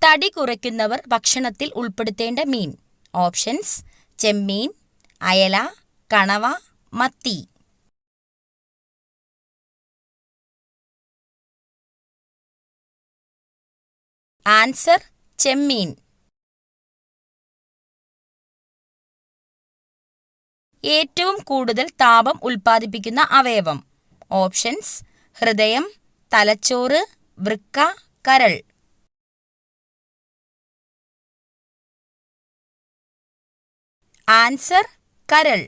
തടി കുറയ്ക്കുന്നവർ ഭക്ഷണത്തിൽ ഉൾപ്പെടുത്തേണ്ട മീൻ. ഓപ്ഷൻസ്: ചെമ്മീൻ, അയല, കണവ, മത്തി. ആൻസർ: ചെമ്മീൻ. ഏറ്റവും കൂടുതൽ താപം ഉൽപ്പാദിപ്പിക്കുന്ന അവയവം. ഓപ്ഷൻസ്: ഹൃദയം, തലച്ചോറ്, വൃക്ക, കരൾ. ആൻസർ: കരൾ.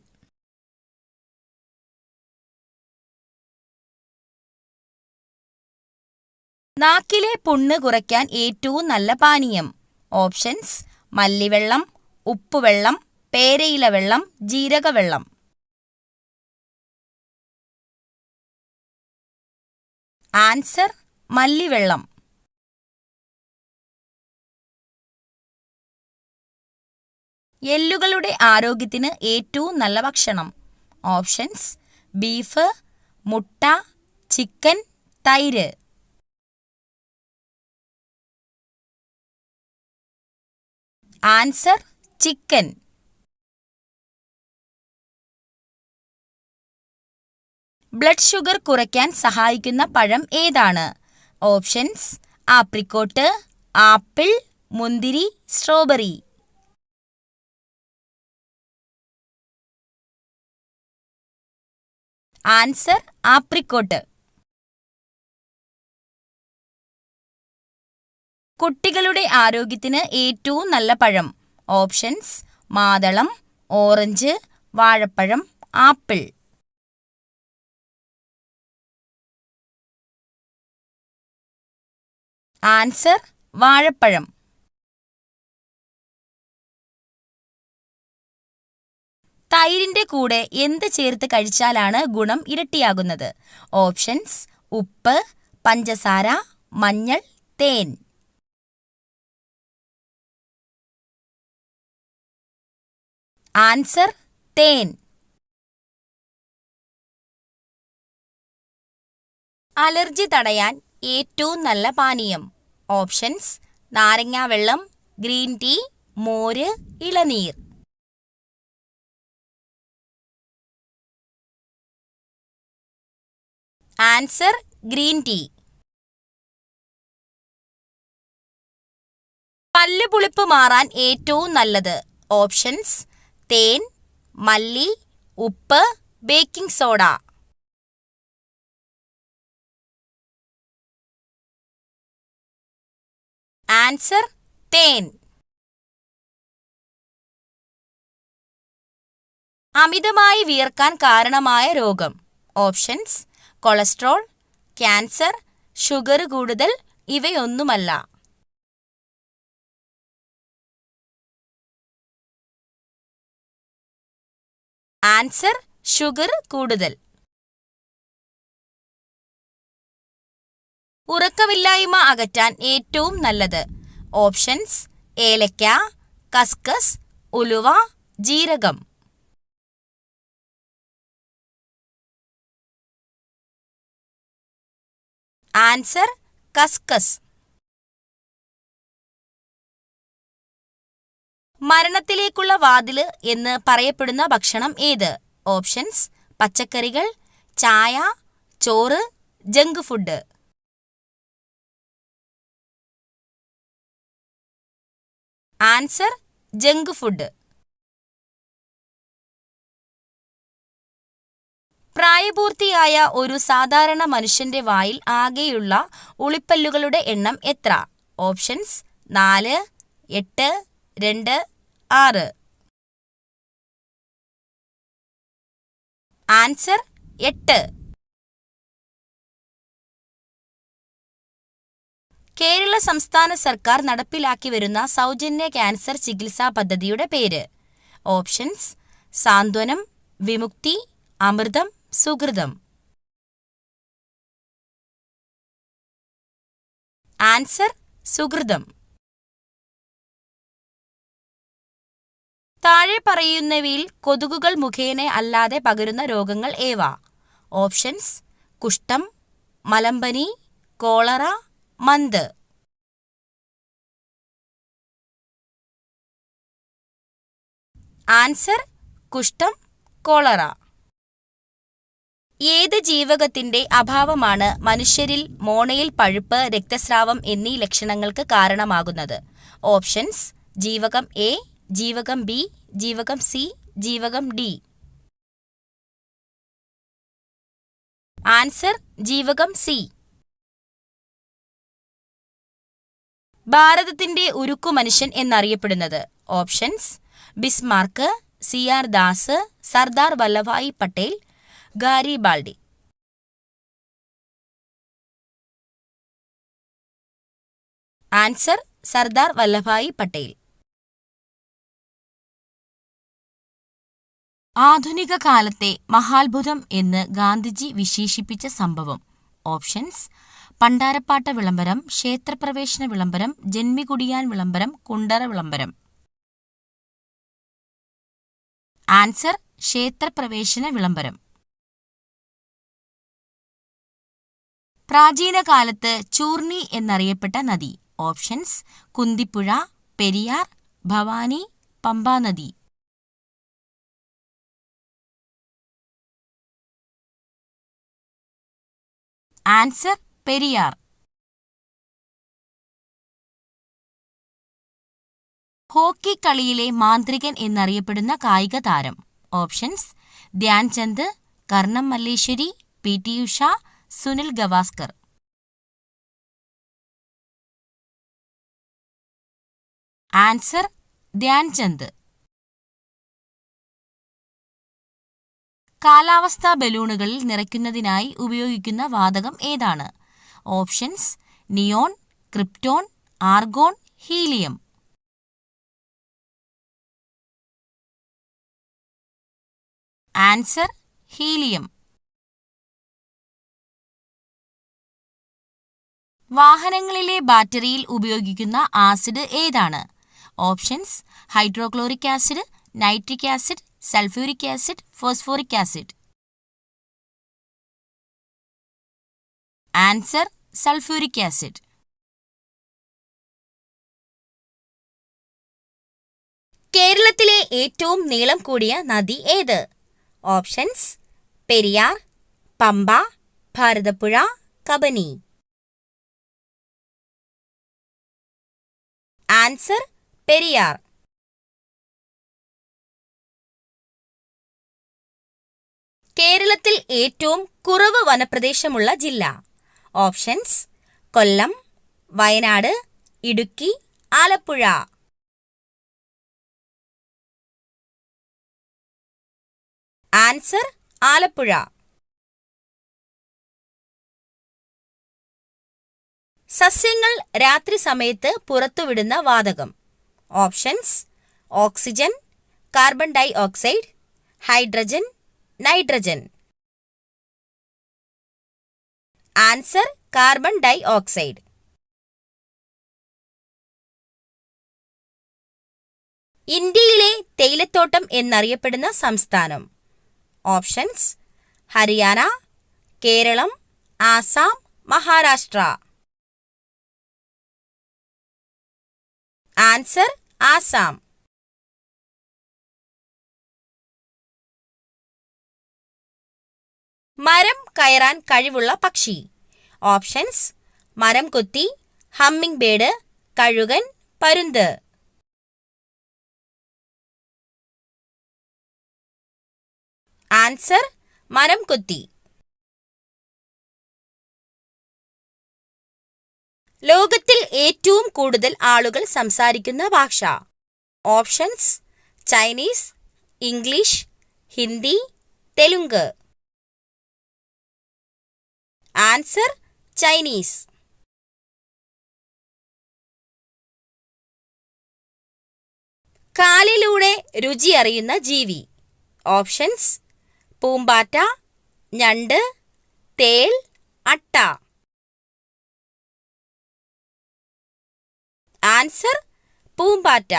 നാക്കിലെ പുണ്ണ് കുറയ്ക്കാൻ ഏറ്റവും നല്ല പാനീയം. ഓപ്ഷൻസ്: മല്ലിവെള്ളം, ഉപ്പുവെള്ളം, പേരയില വെള്ളം, ജീരകവെള്ളം. ആൻസർ: മല്ലിവെള്ളം. എല്ലുകളുടെ ആരോഗ്യത്തിന് ഏറ്റവും നല്ല ഭക്ഷണം. ഓപ്ഷൻസ്: ബീഫ്, മുട്ട, ചിക്കൻ, തൈര്. Answer: chicken. ബ്ലഡ് ഷുഗർ കുറയ്ക്കാൻ സഹായിക്കുന്ന പഴം ഏതാണ്? ഓപ്ഷൻസ്: ആപ്രിക്കോട്ട്, ആപ്പിൾ, മുന്തിരി, സ്ട്രോബെറി. Answer: apricot. കുട്ടികളുടെ ആരോഗ്യത്തിന് ഏറ്റവും നല്ല പഴം. ഓപ്ഷൻസ്: മാതളം, ഓറഞ്ച്, വാഴപ്പഴം, ആപ്പിൾ. ആൻസർ: വാഴപ്പഴം. തൈരിന്റെ കൂടെ എന്ത് ചേർത്ത് കഴിച്ചാലാണ് ഗുണം ഇരട്ടിയാകുന്നത്? ഓപ്ഷൻസ്: ഉപ്പ്, പഞ്ചസാര, മഞ്ഞൾ, തേൻ. ആൻസർ: തേൻ. അലർജി തടയാൻ ഏറ്റവും നല്ല പാനീയം. ഓപ്ഷൻസ്: നാരങ്ങാവെള്ളം, ഗ്രീൻ ടീ, മോര്, ഇളനീർ. Answer: green tea. പല്ലുപുളിപ്പ് മാറാൻ ഏറ്റവും നല്ലത്. ഓപ്ഷൻസ്: തേൻ, മല്ലി, ഉപ്പ്, ബേക്കിംഗ് സോഡ. ആൻസർ: തേൻ. അമിതമായി വിയർക്കാൻ കാരണമായ രോഗം. ഓപ്ഷൻസ്: കൊളസ്ട്രോൾ, ക്യാൻസർ, ഷുഗർ കൂടുതൽ, ഇവയൊന്നുമല്ല. ആൻസർ: ഷുഗർ കൂടുതൽ. ഉറക്കമില്ലായ്മ അകറ്റാൻ ഏറ്റവും നല്ലത്. ഓപ്ഷൻസ്: ഏലക്ക, കസ്കസ്, ഉലുവ, ജീരകം. ആൻസർ: കസ്കസ്. മരണത്തിലേക്കുള്ള വാതില് എന്ന് പറയപ്പെടുന്ന ഭക്ഷണം ഏത്? ഓപ്ഷൻസ്: പച്ചക്കറികൾ, ചായ, ചോറ്, junk food. Answer: junk food. പ്രായപൂർത്തിയായ ഒരു സാധാരണ മനുഷ്യന്റെ വായിൽ ആകെയുള്ള ഉളിപ്പല്ലുകളുടെ എണ്ണം എത്ര? ഓപ്ഷൻസ്: 4, 8, 2, 6. ആൻസർ: 8. കേരള സംസ്ഥാന സർക്കാർ നടപ്പിലാക്കി വരുന്ന സൗജന്യ ക്യാൻസർ ചികിത്സാ പദ്ധതിയുടെ പേര്. ഓപ്ഷൻസ്: സാന്ത്വനം, വിമുക്തി, അമൃതം, സുകൃതം. ആൻസർ: സുകൃതം. താഴെ പറയുന്നവയിൽ കൊതുകുകൾ മുഖേന അല്ലാതെ പകരുന്ന രോഗങ്ങൾ ഏവ? ഓപ്ഷൻസ്: കുഷ്ഠം, മലമ്പനി, കോളറ, മന്ത്. ആൻസർ കുഷ്ഠം, കോളറ. ഏത് ജീവകത്തിന്റെ അഭാവമാണ് മനുഷ്യരിൽ മോണയിൽ പഴുപ്പ്, രക്തസ്രാവം എന്നീ ലക്ഷണങ്ങൾക്ക് കാരണമാകുന്നത്? ഓപ്ഷൻസ്: ജീവകം എ, ജീവകം ബി, ജീവകം സി, ജീവകം ഡി. ആൻസർ ജീവകം സി. ഭാരതത്തിന്റെ ഉരുക്കു മനുഷ്യൻ എന്നറിയപ്പെടുന്നത്? Options: Bismarck, C R Das, Sardar Vallabhbhai Patel, Garibaldi. Answer Sardar Vallabhbhai Patel. ആധുനിക കാലത്തെ മഹാത്ഭുതം എന്ന് ഗാന്ധിജി വിശേഷിപ്പിച്ച സംഭവം? ഓപ്ഷൻസ്: പണ്ടാരപ്പാട്ട വിളംബരം, ക്ഷേത്രപ്രവേശന വിളംബരം, ജന്മികുടിയാൻ വിളംബരം, കുണ്ടറ വിളംബരം. ആൻസർ ക്ഷേത്രപ്രവേശന വിളംബരം. പ്രാചീന കാലത്ത് ചൂർണി എന്നറിയപ്പെട്ട നദി? ഓപ്ഷൻസ്: കുന്തിപ്പുഴ, പെരിയാർ, ഭവാനി, പമ്പാനദി. ആൻസർ പെരിയാർ. ഹോക്കി കളിയിലെ മാന്ത്രികൻ എന്നറിയപ്പെടുന്ന കായിക താരം? Options: Dhyan Chand, Karnam Malleswari, P T Usha, Sunil Gavaskar. Answer Dhyan Chand. കാലാവസ്ഥാ ബലൂണുകളിൽ നിറയ്ക്കുന്നതിനായി ഉപയോഗിക്കുന്ന വാതകം ഏതാണ്? Options: neon, krypton, argon, helium. Answer helium. വാഹനങ്ങളിലെ ബാറ്ററിയിൽ ഉപയോഗിക്കുന്ന ആസിഡ് ഏതാണ്? Options: hydrochloric acid, nitric acid, sulphuric acid, phosphoric acid. Answer sulphuric acid. കേരളത്തിലെ ഏറ്റവും നീളം കൂടിയ നദി ഏത്? ഓപ്ഷൻസ്: പെരിയാർ, പമ്പ, ഭാരതപ്പുഴ, കബനി. ആൻസർ പെരിയാർ. കേരളത്തിൽ ഏറ്റവും കുറവ് വനപ്രദേശമുള്ള ജില്ല? ഓപ്ഷൻസ്: കൊല്ലം, വയനാട്, ഇടുക്കി, ആലപ്പുഴ. ആൻസർ ആലപ്പുഴ. സസ്യങ്ങൾ രാത്രി സമയത്ത് പുറത്തുവിടുന്ന വാതകം? Options: oxygen, carbon dioxide, hydrogen, nitrogen. Answer carbon dioxide. ഇന്ത്യയിലെ തേയിലത്തോട്ടം എന്നറിയപ്പെടുന്ന സംസ്ഥാനം? ഓപ്ഷൻസ്: ഹരിയാന, കേരളം, ആസാം, മഹാരാഷ്ട്ര. ആൻസർ ആസാം. മരം കയറാൻ കഴിവുള്ള പക്ഷി? ഓപ്ഷൻസ്: മരം കൊത്തി, ഹമ്മിങ് ബേർഡ്, കഴുകൻ, പരുന്ത്. ആൻസർ മരം കൊത്തി. ലോകത്തിൽ ഏറ്റവും കൂടുതൽ ആളുകൾ സംസാരിക്കുന്ന ഭാഷ? Options: Chinese, English, Hindi, Telugu. Answer Chinese. കാലിലൂടെ രുചി അറിയുന്ന ജീവി? ഓപ്ഷൻസ്: പൂമ്പാറ്റ, ഞണ്ട്, തേൾ, അട്ട. ആൻസർ പൂമ്പാറ്റ.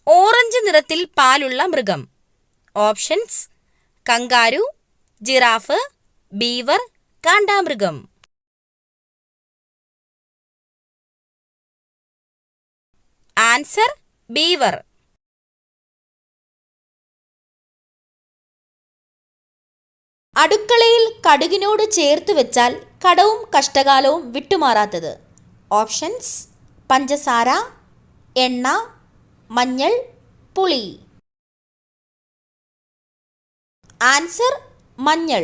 ഓറഞ്ച് നിറത്തിൽ പാലുള്ള മൃഗം? ഓപ്ഷൻസ്: കങ്കാരു, ജിറാഫ്, ബീവർ, കാണ്ടാമൃഗം. Answer beaver. അടുക്കളയിൽ കടുകിനോട് ചേർത്ത് വെച്ചാൽ കടവും കഷ്ടകാലവും വിട്ടുമാറാത്തത്. ഓപ്ഷൻസ്: പഞ്ചസാര, എണ്ണ, മഞ്ഞൾ, പുളി. ആൻസർ മഞ്ഞൾ.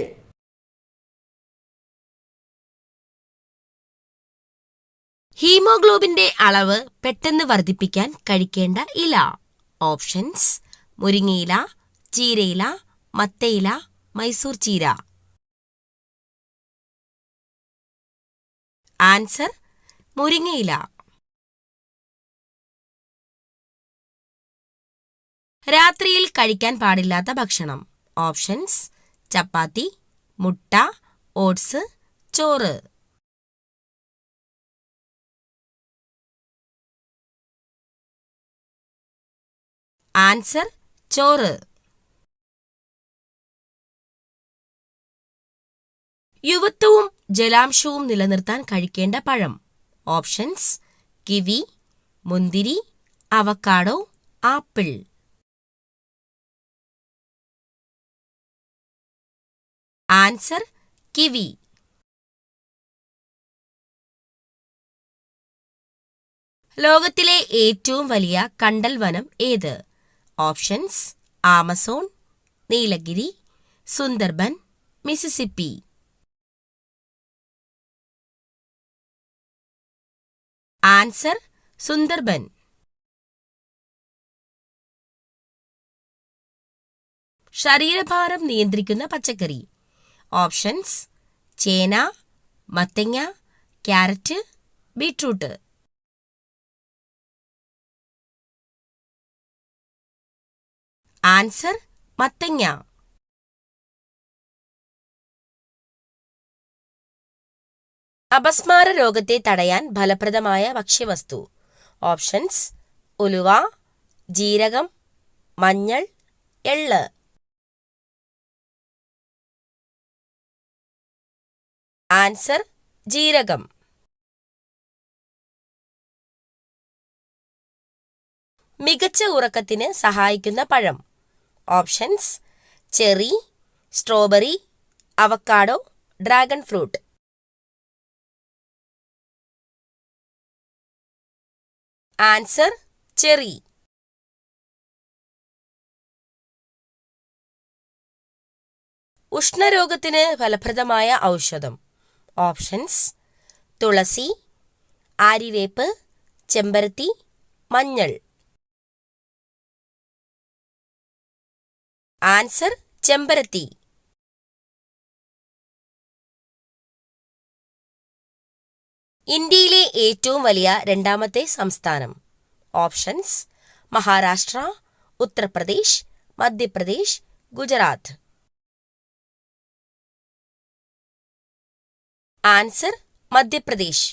ഹീമോഗ്ലോബിന്റെ അളവ് പെട്ടെന്ന് വർദ്ധിപ്പിക്കാൻ കഴിക്കേണ്ട ഇല. ഓപ്ഷൻസ്: മുരിങ്ങയില, ചീരയില, മത്തയില, മൈസൂർ ചീര. ആൻസർ മുരിങ്ങയില. രാത്രിയിൽ കഴിക്കാൻ പാടില്ലാത്ത ഭക്ഷണം. ഓപ്ഷൻസ്: ചപ്പാത്തി, മുട്ട, ഓട്സ്, ചോറ്. ആൻസർ ചോറ്. യുവത്വവും ജലാംശവും നിലനിർത്താൻ കഴിക്കേണ്ട പഴം. ഓപ്ഷൻസ്: കിവി, മുന്തിരി, അവക്കാഡോ, ആപ്പിൾ. Answer kiwi. ലോകത്തിലെ ഏറ്റവും വലിയ കണ്ടൽ വനം ഏത്? Options: Amazon, Nilgiri, Sundarban, Mississippi. Answer Sundarban. ശരീരഭാരം നിയന്ത്രിക്കുന്ന പച്ചക്കറി. ഓപ്ഷൻസ്: ചേന, മത്തങ്ങ, ക്യാരറ്റ്, ബീട്രൂട്ട്. ആൻസർ മത്തങ്ങ. അപസ്മാര രോഗത്തെ തടയാൻ ഫലപ്രദമായ ഭക്ഷ്യവസ്തു. ഓപ്ഷൻസ്: ഉലുവ, ജീരകം, മഞ്ഞൾ, എള്ള്. ആൻസർ ജീരകം. മികച്ച ഉറക്കത്തിന് സഹായിക്കുന്ന പഴം. Options: cherry, strawberry, avocado, dragon fruit. Answer cherry. ഉഷ്ണരോഗത്തിന് ഫലപ്രദമായ ഔഷധം. ഓപ്ഷൻസ്: തുളസി, ആര്യവേപ്പ്, ചെമ്പരത്തി, മഞ്ഞൾ. ആൻസർ ചെമ്പരത്തി. ഇന്ത്യയിലെ ഏറ്റവും വലിയ രണ്ടാമത്തെ സംസ്ഥാനം. ഓപ്ഷൻസ്: മഹാരാഷ്ട്ര, ഉത്തർപ്രദേശ്, മധ്യപ്രദേശ്, ഗുജറാത്ത്. ആൻസർ മധ്യപ്രദേശ്.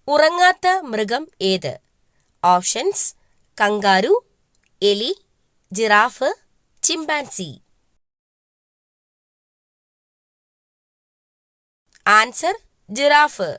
ഉറങ്ങാത്ത മൃഗം ഏത്? ഓപ്ഷൻസ്: കങ്കാരു, എലി, ജിറാഫ്, ചിമ്പാൻസി. Answer giraffe.